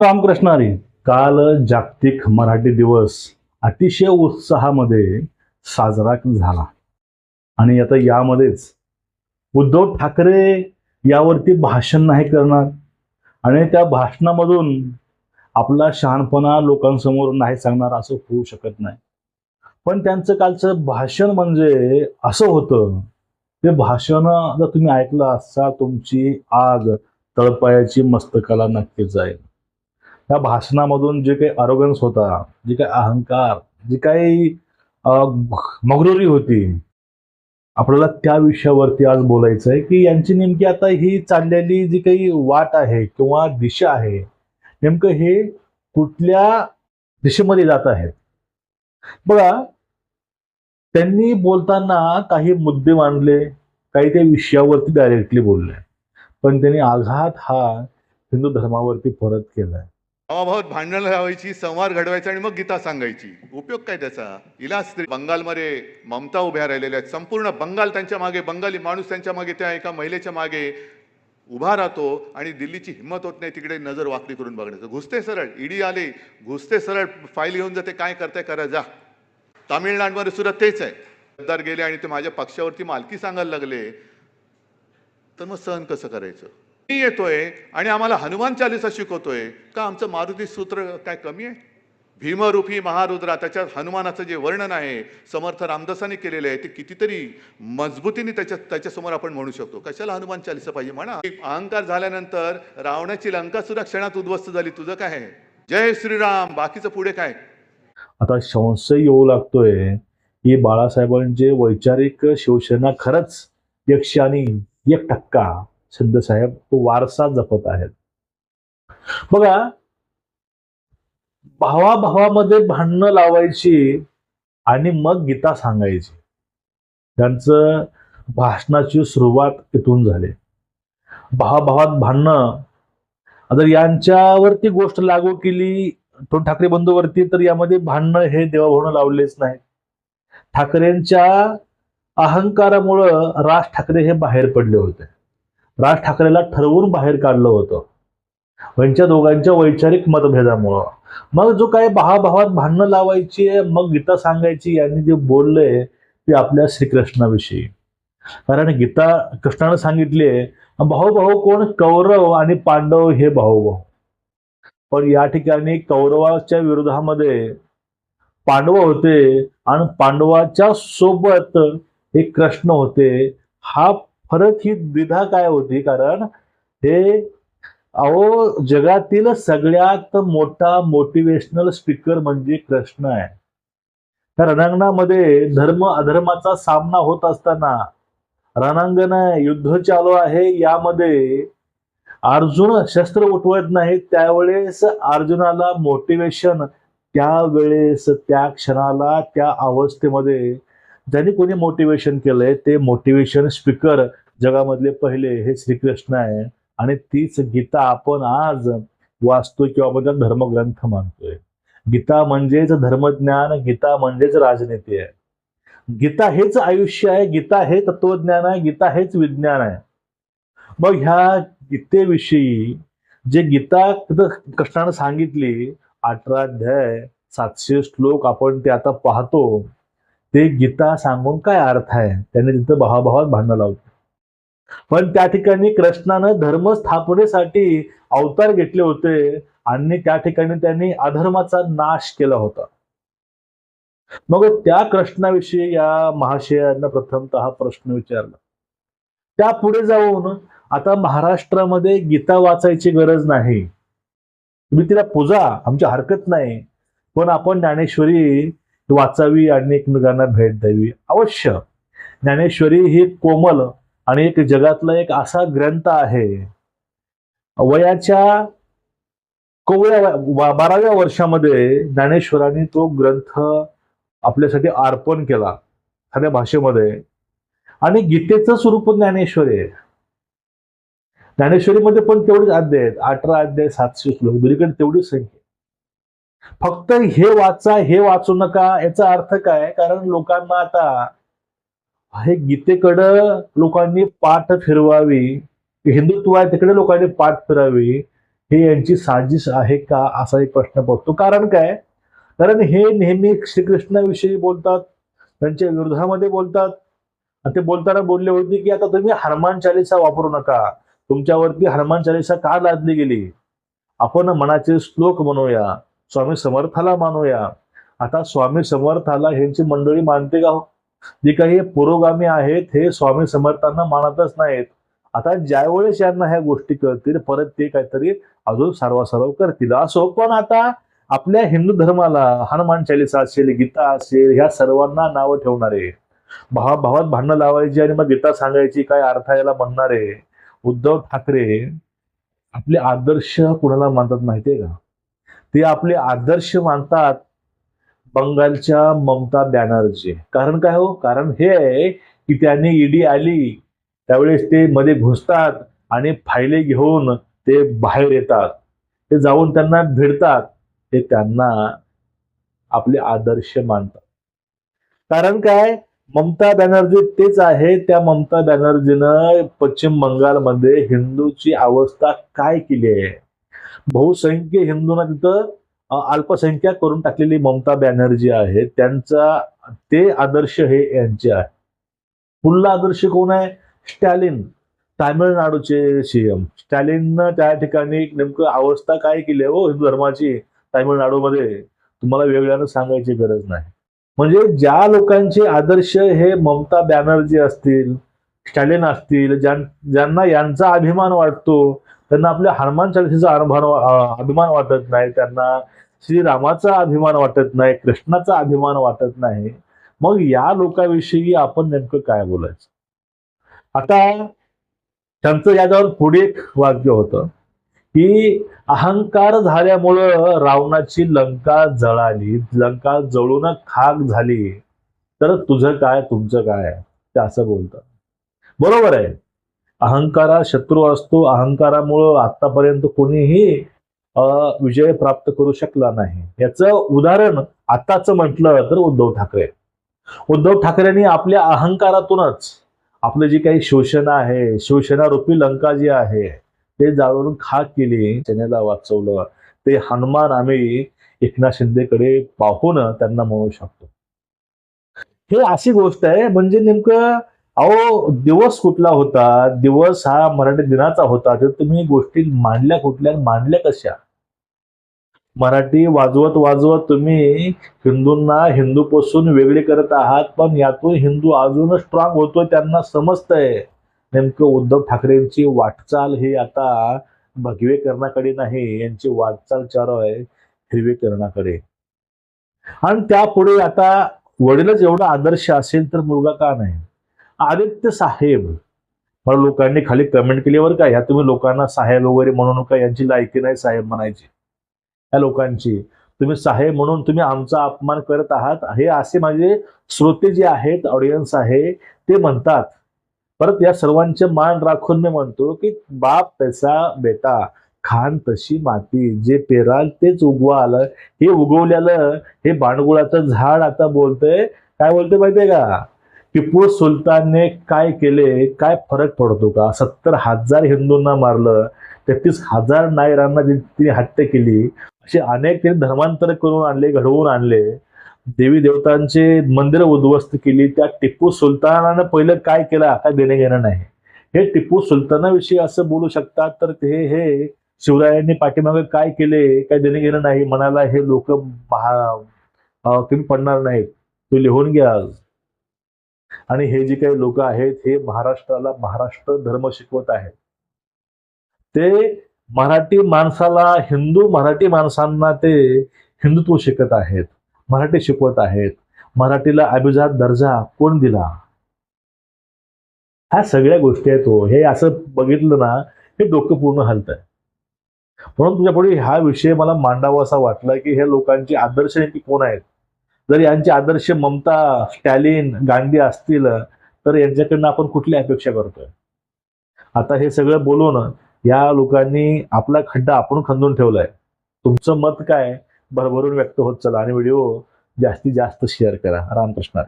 रामकृष्ण हरी. काल जागतिक मराठी दिवस अतिशय उत्साहामध्ये साजरा झाला आणि आता यामध्येच उद्धव ठाकरे यावरती भाषण नाही करणार आणि त्या भाषणामधून आपला शहाणपणा लोकांसमोर नाही सांगणार असं होऊ शकत नाही. पण त्यांचं कालचं भाषण म्हणजे असं होतं, ते भाषण जर तुम्ही ऐकलं असता तुमची आग तळपायाची मस्तकाला नक्कीच जाईल. त्या भाषणामधून जे काही अरोगन्स होता, जे काही अहंकार, जी काही अ, मग्रुरी होती, आपल्याला त्या विषयावरती आज बोलायचं आहे की यांची नेमकी आता ही चाललेली जी काही वाट आहे किंवा दिशा आहे, नेमकं हे कुठल्या दिशेमध्ये जात आहे. बघा, त्यांनी बोलताना काही मुद्दे मांडले, काही त्या विषयावरती डायरेक्टली बोलले, पण त्यांनी आघात हा हिंदू धर्मावरती परत केलाय. भावाभावात भांडणं लावायची, संवाद घडवायचा आणि मग गीता सांगायची. उपयोग काय त्याचा? इलाज स्त्री बंगालमध्ये ममता उभ्या राहिलेल्या आहेत. संपूर्ण बंगाल त्यांच्या मागे, बंगाली माणूस त्यांच्या मागे, त्या एका महिलेच्या मागे उभा राहतो आणि दिल्लीची हिंमत होत नाही तिकडे नजर वाकडी करून बघण्याचं. घुसते सरळ, ईडी आले, घुसते सरळ, फाईल घेऊन जाते, काय करताय करा जा. तामिळनाडूमध्ये सुद्धा तेच आहे. गद्दार गेले आणि ते माझ्या पक्षावरती मालकी सांगायला लागले, तर मग सहन कसं करायचं? मी येतोय आणि आम्हाला हनुमान चालीसा शिकवतोय का? आमचं मारुती सूत्र काय कमी आहे? भीमरूपी महारुद्रा, त्याच्यात हनुमानाचं जे वर्णन आहे समर्थ रामदासांनी केलेलं आहे ते कितीतरी मजबूतीने त्याच्यासमोर आपण म्हणू शकतो. कशाला हनुमान चालीसा पाहिजे म्हणा? अहंकार झाल्यानंतर रावणाची लंका सुद्धा क्षणात उद्ध्वस्त झाली. तुझं काय आहे? जय श्रीराम, बाकीचं पुढे काय? आता संशय येऊ लागतोय की बाळासाहेबांचे वैचारिक शिवसेना खरंच 101% सिद्धसाहेब तो वारसा जपत आहेत. बघा, भावाभावामध्ये भांडणं लावायची आणि मग गीता सांगायची. त्यांचं भाषणाची सुरुवात इथून झाली. भावाभावात भांडणं, जर यांच्यावरती गोष्ट लागू केली तो ठाकरे बंधूवरती, तर यामध्ये भांडणं हे देवाभाऊनं लावलेच नाही. ठाकरेंच्या अहंकारामुळं राज ठाकरे हे बाहेर पडले होते. राज ठाकरेला ठरवून बाहेर काढलं होतं त्यांच्या दोघांच्या वैचारिक मतभेदामुळं. मग जो काही भावाभावात भांडणं लावायची मग गीता सांगायची, यांनी जे बोललंय ते आपल्या श्रीकृष्णाविषयी. कारण गीता कृष्णानं सांगितले भाऊ भाऊ कोण? कौरव आणि पांडव हे भाऊ भाऊ. पण या ठिकाणी कौरवाच्या विरोधामध्ये पांडव होते आणि पांडवाच्या सोबत एक कृष्ण होते. हा फरक, ही द्विधा काय होती? कारण हे, अहो, जगातील सगळ्यात मोठा मोटिवेशनल स्पीकर म्हणजे कृष्ण आहे. त्या रणांगणामध्ये धर्म अधर्माचा सामना होत असताना, रणांगण युद्ध चालू आहे, यामध्ये अर्जुन शस्त्र उठवत नाही, त्यावेळेस अर्जुनाला मोटिवेशन, त्यावेळेस त्या क्षणाला त्या अवस्थेमध्ये ज्यांनी कोणी मोटिवेशन केलंय ते मोटिवेशन स्पीकर जगामधले पहिले हे श्रीकृष्ण आहे. आणि तीच गीता आपण आज वाचतोय किंवा आपण धर्मग्रंथ मानतोय. गीता म्हणजेच धर्मज्ञान, गीता म्हणजेच राजनीती आहे. गीता हेच आयुष्य आहे, गीता हे तत्वज्ञान आहे, गीता हेच विज्ञान आहे. मग ह्या गीतेविषयी जे गीता कृष्णानं सांगितली, 18 अध्याय 700 श्लोक आपण ते आता पाहतो, ते गीता सांगून काय अर्थ आहे? त्यांनी तिथं भावाभावात भांडणं लावतो. पण त्या ठिकाणी कृष्णानं धर्म स्थापनेसाठी अवतार घेतले होते आणि त्या ठिकाणी त्यांनी अधर्माचा नाश केला होता. मग त्या कृष्णाविषयी या महाशयांना प्रथमतः प्रश्न विचारला. त्या पुढे जाऊन आता महाराष्ट्रामध्ये गीता वाचायची गरज नाही, तुम्ही तिला पूजा, आमची हरकत नाही, पण आपण ज्ञानेश्वरी वाचावी आणि एकमेकांना भेट द्यावी अवश्य. ज्ञानेश्वरी ही कोमल आणि एक जगातला एक असा ग्रंथ आहे, वयाच्या 12व्या वर्षामध्ये ज्ञानेश्वरांनी तो ग्रंथ आपल्यासाठी अर्पण केला साध्या भाषेमध्ये. आणि गीतेचं स्वरूप ज्ञानेश्वरी आहे. ज्ञानेश्वरीमध्ये पण तेवढेच अध्याय आहेत, 18 अध्याय 700 श्लोक, दुरीकडे तेवढीच संख्या. फक्त हे वाचा, हे वाचू नका, याचा अर्थ काय? कारण लोकांना आता हे गीतेकडं लोकांनी पाठ फिरवावी, हिंदुत्व आहे तिकडे लोकांनी पाठ फिरावी, हे यांची साजिश आहे का असा एक प्रश्न पडतो. कारण काय? कारण हे नेहमी श्रीकृष्णाविषयी बोलतात, त्यांच्या विरोधामध्ये बोलतात. आणि ते बोलताना बोलले होते की आता तुम्ही हनुमान चालीसा वापरू नका, तुमच्यावरती हनुमान चालीसा का लादली गेली, आपण मनाचे श्लोक म्हणूया, स्वामी समर्थाला मानूया. आता स्वामी समर्थाला ह्यांची मंडळी मानते का हो? जे काही पुरोगामी आहेत हे स्वामी समर्थांना मानतच नाहीत. आता ज्यावेळेस यांना ह्या गोष्टी कळतील परत ते काहीतरी अजून सारवासारव करतील. असो, पण आता आपल्या हिंदू धर्माला हनुमान चालीसा असेल, गीता असेल, ह्या सर्वांना नावं ठेवणारे, भावात भांडणं लावायची आणि मग गीता सांगायची काय अर्थ याला म्हणणारे उद्धव ठाकरे आपले आदर्श कुणाला मानतात माहितीये का? ते आपले आदर्श मानतात बंगालच्या ममता बॅनर्जी. कारण काय हो? कारण हे आहे की त्यांनी ईडी आली त्यावेळेस ते मध्ये घुसतात आणि फायले घेऊन ते बाहेर येतात, ते जाऊन त्यांना भिडतात, ते त्यांना आपले आदर्श मानतात. कारण काय? ममता बॅनर्जी तेच आहे. त्या ममता बॅनर्जीनं पश्चिम बंगालमध्ये हिंदूची अवस्था काय केली आहे? बहुसंख्य हिंदूंना तिथं अल्पसंख्याक करून टाकलेली ममता बॅनर्जी आहे. त्यांचा ते आदर्श हे यांचे आहे. पुढला आदर्श कोण आहे? स्टॅलिन, तामिळनाडूचे सीएम. स्टॅलिननं त्या ठिकाणी नेमकं अवस्था काय केली आहे हो हिंदू धर्माची तामिळनाडूमध्ये, तुम्हाला वेगळ्यानं सांगायची गरज नाही. म्हणजे ज्या लोकांचे आदर्श हे ममता बॅनर्जी असतील, स्टॅलिन असतील, ज्यांना यांचा अभिमान वाटतो, त्यांना आपल्या हनुमान चालिसेचा अभिमान वाटत नाही, त्यांना श्रीरामाचा अभिमान वाटत नाही, कृष्णाचा अभिमान वाटत नाही, मग या लोकांविषयी आपण नेमकं काय बोलायचं? आता त्यांचं याच्यावर पुढे एक वाक्य होतं की अहंकार झाल्यामुळं रावणाची लंका जळाली, लंका जळून खाक झाली, तर तुझं काय तुमचं काय, ते असं बोलतात. बरोबर आहे. अहंकारा शत्रू असतो. अहंकारामुळं आतापर्यंत कोणीही विजय प्राप्त करू शकला नाही. याचं उदाहरण आताच म्हटलं तर उद्धव ठाकरे. उद्धव ठाकरेंनी आपल्या अहंकारातूनच आपलं जी काही शिवसेना आहे, शिवसेना रूपी लंका जी आहे ते जाळून खाक केली, सेनेला वाचवलं. ते हनुमान आम्ही एकनाथ शिंदेकडे पाहून त्यांना म्हणू शकतो. हे अशी गोष्ट आहे. म्हणजे नेमकं अहो दिवस कुठला होता? दिवस हा मराठी दिनाचा होता. तर तुम्ही गोष्टी मांडल्या कुठल्या, मांडल्या कशा? मराठी वाजवत वाजवत तुम्ही हिंदूंना हिंदूपासून वेगळे करत आहात, पण यातून हिंदू अजून स्ट्रॉंग होतोय, त्यांना समजतंय. नेमकं उद्धव ठाकरेंची वाटचाल ही आता भगवेकरणाकडे नाही, यांची वाटचाल चालू आहे हिरवेकरणाकडे. आणि त्यापुढे आता वडीलच एवढा आदर्श असेल तर मुलगा का नाही? आदित्य साहेब, मला लोकांनी खाली कमेंट केली बरं का, ह्या तुम्ही लोकांना साहेब वगैरे म्हणू नका, यांची लायकी नाही साहेब म्हणायची. या लोकांची तुम्ही साहेब म्हणून तुम्ही आमचा अपमान करत आहात, हे असे माझे श्रोते जे आहेत, ऑडियन्स आहे, ते म्हणतात. परत या सर्वांचे मान राखून मी म्हणतो की बाप तैसा बेटा, खान तशी माती, जे पेराल तेच उगवाल. हे उगवलेलं हे बाणगुळाचं झाड आता बोलतंय. काय बोलतंय माहितीये का? टिपू सुलतानने काय केले, काय फरक पडतो का? 70,000 हिंदूंना मारलं, 33,000 नायरांना तिने हत्या केली, असे अनेक त्यांनी धर्मांतर करून आणले, घडवून आणले, देवी देवतांचे मंदिर उद्ध्वस्त केली. त्या टिपू सुलतानानं पहिलं काय केलं काय देणे घेणं नाही. हे टिपू सुलतानाविषयी असं बोलू शकतात, तर ते हे शिवरायांनी पाठीमागे काय केले काय देणे घेणं नाही म्हणाला हे लोक कमी पडणार नाहीत. तो लिहून घ्या. आणि हे जे काही लोक आहेत हे महाराष्ट्राला महाराष्ट्र धर्म शिकवत आहेत. ते मराठी माणसाला, हिंदू मराठी माणसांना ते हिंदुत्व शिकत आहेत, मराठी शिकवत आहेत. मराठीला अभिजात दर्जा कोण दिला? ह्या सगळ्या गोष्टी आहेत. हे असं बघितलं ना, हे डोकं पूर्ण हलतंय. म्हणून तुझ्या पुढे हा विषय मला मांडावा असा वाटला की हे लोकांचे आदर्श नेमके कोण आहेत. जर यांचे आदर्श ममता, स्टॅलिन, गांधी असतील तर यांच्याकडनं आपण कुठली अपेक्षा करतोय? आता हे सगळं बोलून या लोकांनी आपला खड्डा आपण खंदून ठेवलाय. तुमचं मत काय भरभरून व्यक्त होत चला आणि व्हिडिओ जास्तीत जास्त शेअर करा. रामकृष्ण.